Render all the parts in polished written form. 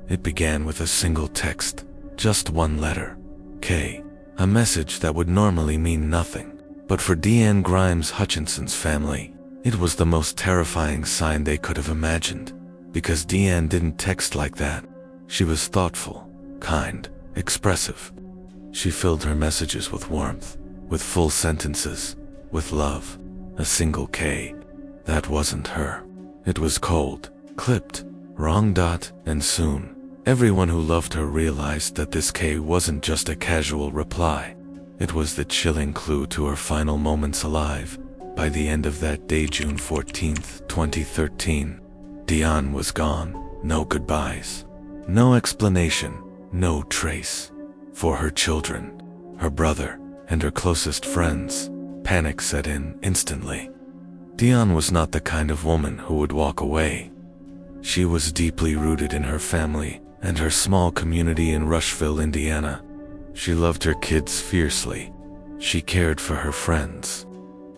It began with a single text, just one letter, K, a message that would normally mean nothing. But for Dee Ann Grimes Hutchinson's family, it was the most terrifying sign they could have imagined, because Dee Ann didn't text like that. She was thoughtful, kind, expressive. She filled her messages with warmth, with full sentences, with love. A single K. That wasn't her. It was cold, clipped, wrong dot, and soon, everyone who loved her realized that this K wasn't just a casual reply. It was the chilling clue to her final moments alive. By the end of that day, June 14th, 2013, Dee Ann was gone. No goodbyes. No explanation. No trace. For her children, her brother, and her closest friends, panic set in instantly. Dee Ann was not the kind of woman who would walk away. She was deeply rooted in her family and her small community in Rushville, Indiana. She loved her kids fiercely. She cared for her friends.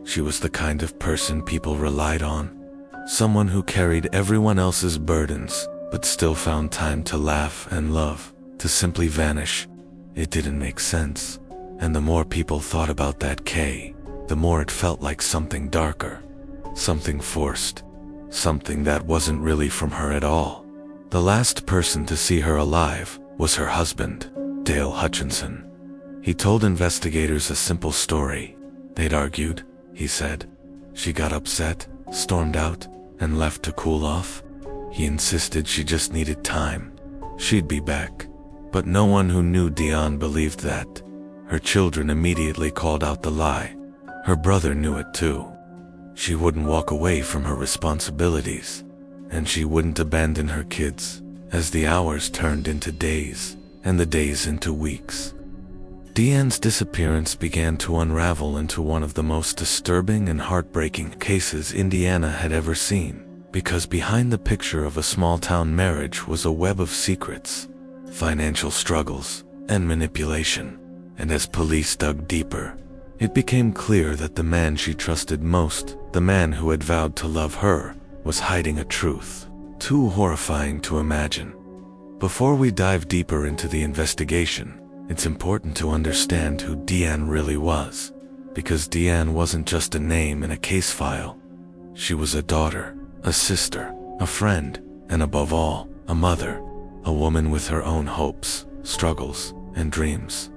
She was the kind of person people relied on. Someone who carried everyone else's burdens, but still found time to laugh and love, to simply vanish. It didn't make sense. And the more people thought about that K, the more it felt like something darker. Something forced. Something that wasn't really from her at all. The last person to see her alive was her husband, Dale Hutchinson. He told investigators a simple story. They'd argued, he said. She got upset, stormed out, and left to cool off. He insisted she just needed time. She'd be back. But no one who knew Dee Ann believed that. Her children immediately called out the lie. Her brother knew it too. She wouldn't walk away from her responsibilities, and she wouldn't abandon her kids. As the hours turned into days, and the days into weeks, Dee Ann's disappearance began to unravel into one of the most disturbing and heartbreaking cases Indiana had ever seen, because behind the picture of a small-town marriage was a web of secrets, financial struggles, and manipulation. And as police dug deeper, it became clear that the man she trusted most, the man who had vowed to love her, was hiding a truth too horrifying to imagine. Before we dive deeper into the investigation, it's important to understand who Dee Ann really was, because Dee Ann wasn't just a name in a case file. She was a daughter, a sister, a friend, and above all, a mother, a woman with her own hopes, struggles, and dreams.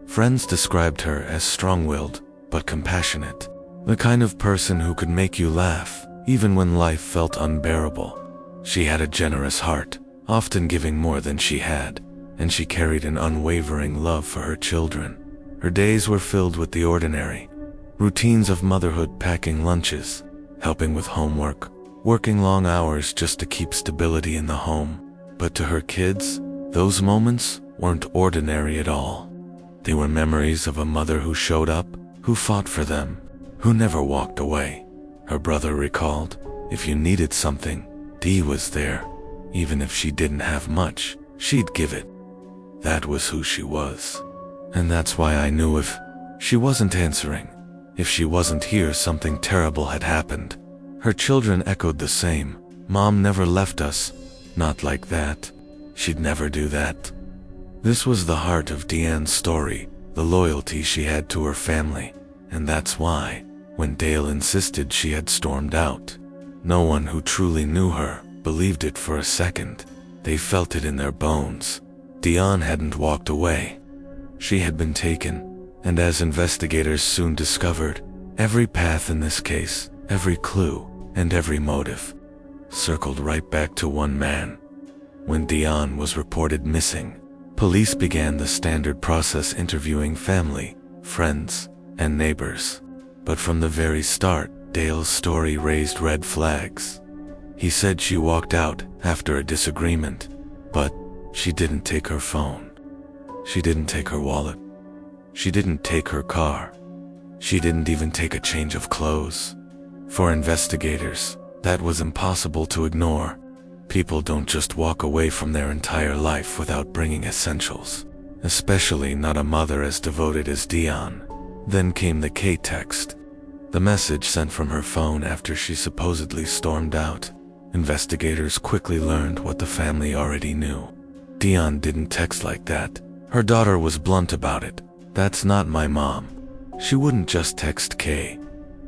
Friends described her as strong-willed, but compassionate, the kind of person who could make you laugh, even when life felt unbearable. She had a generous heart, often giving more than she had, and she carried an unwavering love for her children. Her days were filled with the ordinary, routines of motherhood, packing lunches, helping with homework, working long hours just to keep stability in the home. But to her kids, those moments weren't ordinary at all. They were memories of a mother who showed up, who fought for them, who never walked away. Her brother recalled, if you needed something, Dee was there. Even if she didn't have much, she'd give it. That was who she was. And that's why I knew if she wasn't answering, if she wasn't here, something terrible had happened. Her children echoed the same. Mom never left us. Not like that. She'd never do that. This was the heart of Dee Ann's story, the loyalty she had to her family. And that's why, when Dale insisted she had stormed out, no one who truly knew her believed it for a second. They felt it in their bones. Dee Ann hadn't walked away. She had been taken, and as investigators soon discovered, every path in this case, every clue, and every motive, circled right back to one man. When Dee Ann was reported missing, police began the standard process, interviewing family, friends, and neighbors. But from the very start, Dale's story raised red flags. He said she walked out after a disagreement, but she didn't take her phone. She didn't take her wallet. She didn't take her car. She didn't even take a change of clothes. For investigators, that was impossible to ignore. People don't just walk away from their entire life without bringing essentials, especially not a mother as devoted as Dee Ann. Then came the K text, the message sent from her phone after she supposedly stormed out. Investigators quickly learned what the family already knew. Dee Ann didn't text like that. Her daughter was blunt about it. "That's not my mom. She wouldn't just text Kay,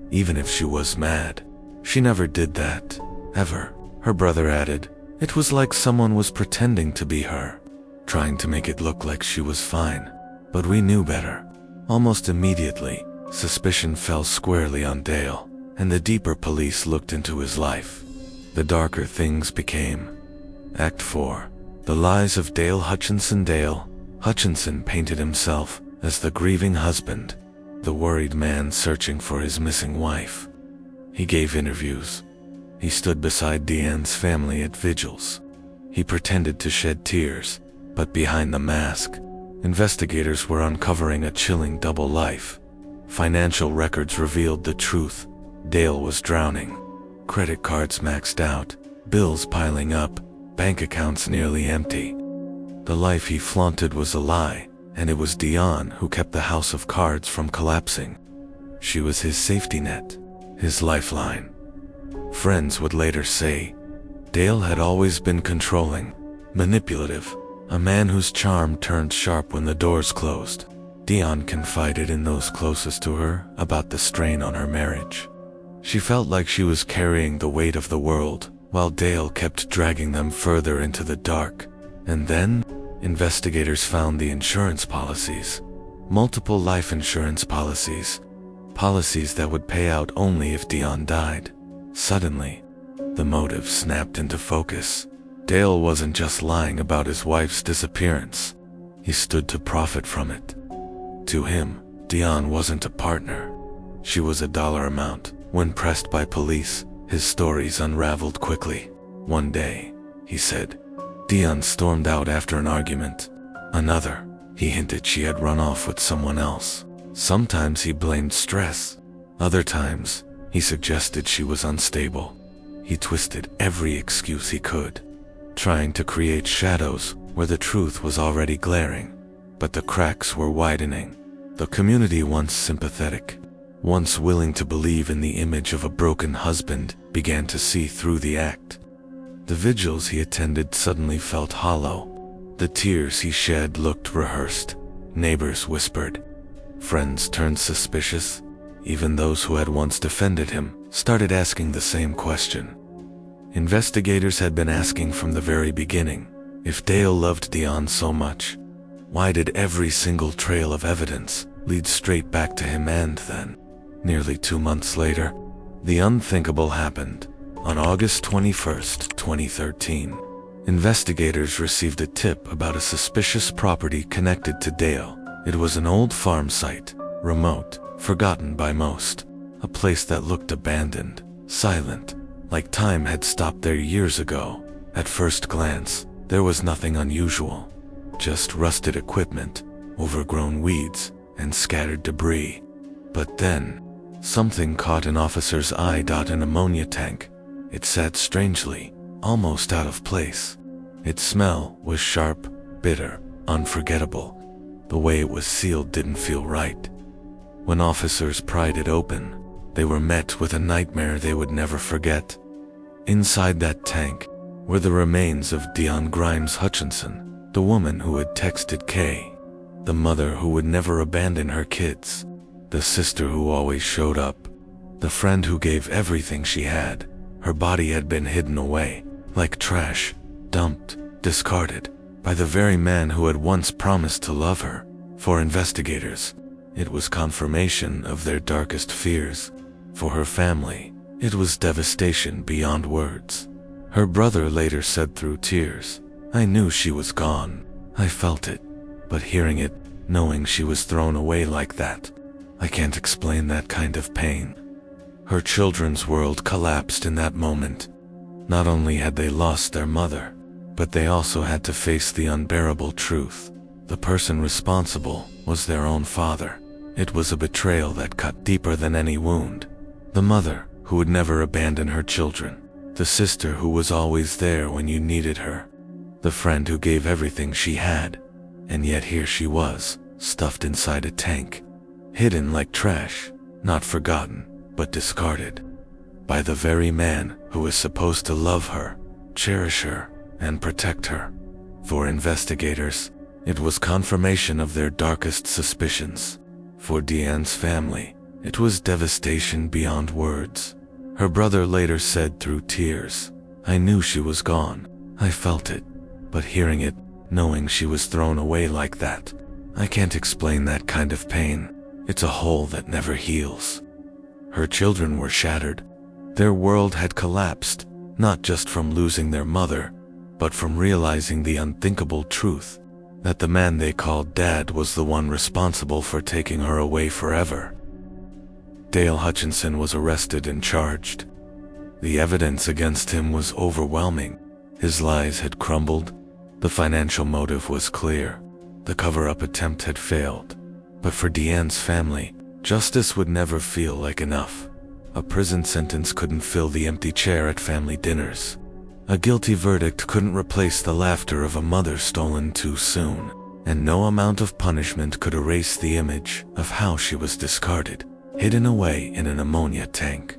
even if she was mad. She never did that, ever." Her brother added, "It was like someone was pretending to be her, trying to make it look like she was fine. But we knew better." Almost immediately, suspicion fell squarely on Dale, and the deeper police looked into his life, the darker things became. Act 4. The Lies of Dale Hutchinson. Dale Hutchinson painted himself as the grieving husband, the worried man searching for his missing wife. He gave interviews. He stood beside Dee Ann's family at vigils. He pretended to shed tears, but behind the mask, investigators were uncovering a chilling double life. Financial records revealed the truth. Dale was drowning. Credit cards maxed out, bills piling up, bank accounts nearly empty. The life he flaunted was a lie, and it was Dee Ann who kept the house of cards from collapsing. She was his safety net, his lifeline. Friends would later say, Dale had always been controlling, manipulative, a man whose charm turned sharp when the doors closed. Dee Ann confided in those closest to her about the strain on her marriage. She felt like she was carrying the weight of the world, while Dale kept dragging them further into the dark. And then, investigators found the insurance policies. Multiple life insurance policies. Policies that would pay out only if Dee Ann died. Suddenly, the motive snapped into focus. Dale wasn't just lying about his wife's disappearance. He stood to profit from it. To him, Dee Ann wasn't a partner. She was a dollar amount. When pressed by police, his stories unraveled quickly. One day, he said, Dee Ann stormed out after an argument. Another, he hinted she had run off with someone else. Sometimes he blamed stress. Other times, he suggested she was unstable. He twisted every excuse he could, trying to create shadows where the truth was already glaring. But the cracks were widening. The community, once sympathetic, once willing to believe in the image of a broken husband, began to see through the act. The vigils he attended suddenly felt hollow. The tears he shed looked rehearsed. Neighbors whispered. Friends turned suspicious. Even those who had once defended him started asking the same question. Investigators had been asking from the very beginning, if Dale loved Dee Ann so much, why did every single trail of evidence lead straight back to him? And then, nearly 2 months later, the unthinkable happened. On August 21st, 2013, investigators received a tip about a suspicious property connected to Dale. It was an old farm site, remote, forgotten by most, a place that looked abandoned, silent, like time had stopped there years ago. At first glance, there was nothing unusual, just rusted equipment, overgrown weeds, and scattered debris. But then, something caught an officer's eye. An ammonia tank. It sat strangely, almost out of place. Its smell was sharp, bitter, unforgettable. The way it was sealed didn't feel right. When officers pried it open, they were met with a nightmare they would never forget. Inside that tank were the remains of Dee Ann Grimes Hutchinson, the woman who had texted Kay, the mother who would never abandon her kids, the sister who always showed up, the friend who gave everything she had. Her body had been hidden away, like trash, dumped, discarded, by the very man who had once promised to love her. For investigators, it was confirmation of their darkest fears. For her family, it was devastation beyond words. Her brother later said through tears, I knew she was gone. I felt it. But hearing it, knowing she was thrown away like that, I can't explain that kind of pain. Her children's world collapsed in that moment. Not only had they lost their mother, but they also had to face the unbearable truth. The person responsible was their own father. It was a betrayal that cut deeper than any wound. The mother who would never abandon her children. The sister who was always there when you needed her. The friend who gave everything she had. And yet here she was, stuffed inside a tank. Hidden like trash, not forgotten, but discarded. by the very man who is supposed to love her, cherish her, and protect her. For investigators, it was confirmation of their darkest suspicions. For Dee Ann's family, it was devastation beyond words. Her brother later said through tears, "I knew she was gone. I felt it. But hearing it, knowing she was thrown away like that, I can't explain that kind of pain. It's a hole that never heals." Her children were shattered. Their world had collapsed, not just from losing their mother, but from realizing the unthinkable truth that the man they called Dad was the one responsible for taking her away forever. Dale Hutchinson was arrested and charged. The evidence against him was overwhelming. His lies had crumbled. The financial motive was clear. The cover-up attempt had failed. But for Dee Ann's family, justice would never feel like enough. A prison sentence couldn't fill the empty chair at family dinners. A guilty verdict couldn't replace the laughter of a mother stolen too soon. And no amount of punishment could erase the image of how she was discarded, hidden away in an ammonia tank,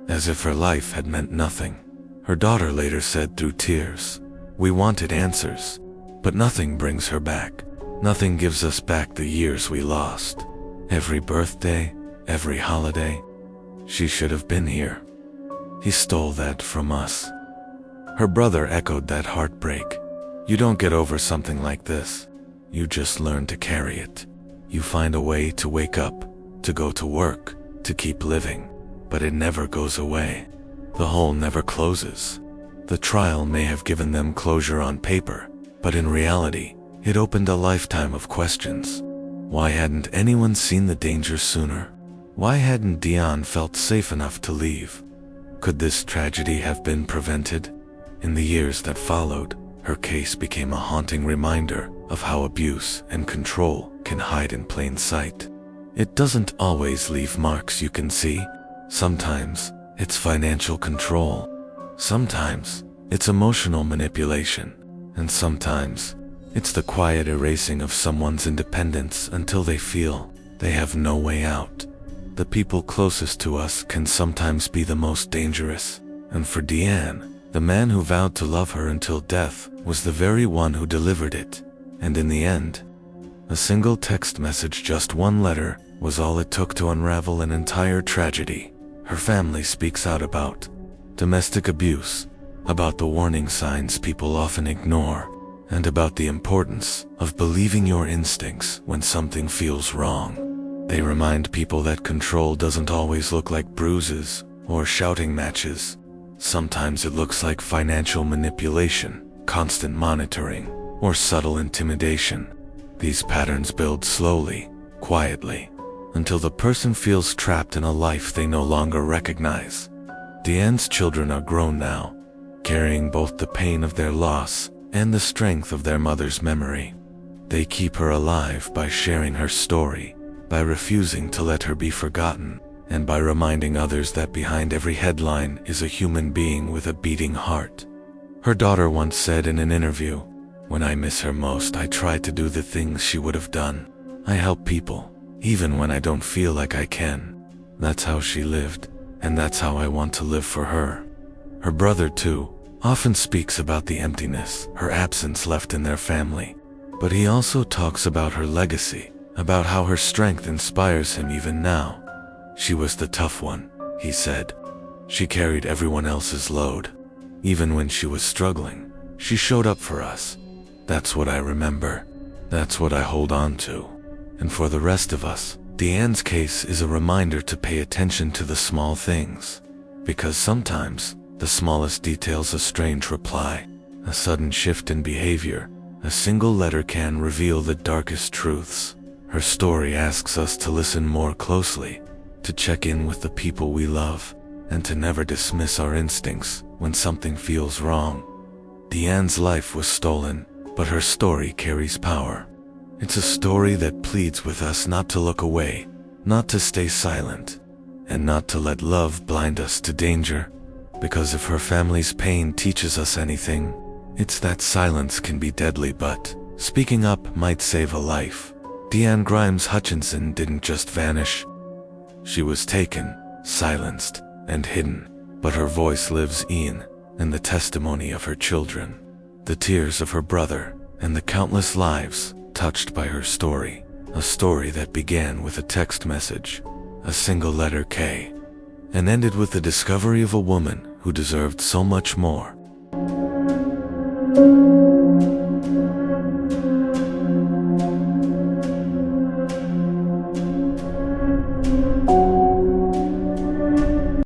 as if her life had meant nothing. Her daughter later said through tears, "We wanted answers, but nothing brings her back. Nothing gives us back the years we lost. Every birthday, every holiday. She should have been here. He stole that from us." Her brother echoed that heartbreak. "You don't get over something like this. You just learn to carry it. You find a way to wake up, to go to work, to keep living, but it never goes away. The hole never closes." The trial may have given them closure on paper, but in reality, it opened a lifetime of questions. Why hadn't anyone seen the danger sooner? Why hadn't Dee Ann felt safe enough to leave? Could this tragedy have been prevented? In the years that followed, her case became a haunting reminder of how abuse and control can hide in plain sight. It doesn't always leave marks you can see. Sometimes it's financial control. Sometimes it's emotional manipulation. And sometimes it's the quiet erasing of someone's independence until they feel they have no way out. The people closest to us can sometimes be the most dangerous. And for Dee Ann, the man who vowed to love her until death was the very one who delivered it. And in the end, a single text message, just one letter, was all it took to unravel an entire tragedy. Her family speaks out about domestic abuse, about the warning signs people often ignore, and about the importance of believing your instincts when something feels wrong. They remind people that control doesn't always look like bruises or shouting matches. Sometimes it looks like financial manipulation, constant monitoring, or subtle intimidation. These patterns build slowly, quietly, until the person feels trapped in a life they no longer recognize. Dee Ann's children are grown now, carrying both the pain of their loss and the strength of their mother's memory. They keep her alive by sharing her story, by refusing to let her be forgotten, and by reminding others that behind every headline is a human being with a beating heart. Her daughter once said in an interview, "When I miss her most, I try to do the things she would have done. I help people, even when I don't feel like I can." That's how she lived, and that's how I want to live for her. Her brother, too, often speaks about the emptiness her absence left in their family. But he also talks about her legacy, about how her strength inspires him even now. "She was the tough one," he said. "She carried everyone else's load. Even when she was struggling, she showed up for us. That's what I remember. That's what I hold on to." And for the rest of us, Dee Ann's case is a reminder to pay attention to the small things. Because sometimes, the smallest details, a strange reply, a sudden shift in behavior, a single letter can reveal the darkest truths. Her story asks us to listen more closely, to check in with the people we love, and to never dismiss our instincts when something feels wrong. Dee Ann's life was stolen, but her story carries power. It's a story that pleads with us not to look away, not to stay silent, and not to let love blind us to danger. Because if her family's pain teaches us anything, it's that silence can be deadly, but speaking up might save a life. Dee Ann Grimes Hutchinson didn't just vanish. She was taken, silenced, and hidden. but her voice lives in the testimony of her children, the tears of her brother, and the countless lives touched by her story. A story that began with a text message, a single letter K, and ended with the discovery of a woman who deserved so much more.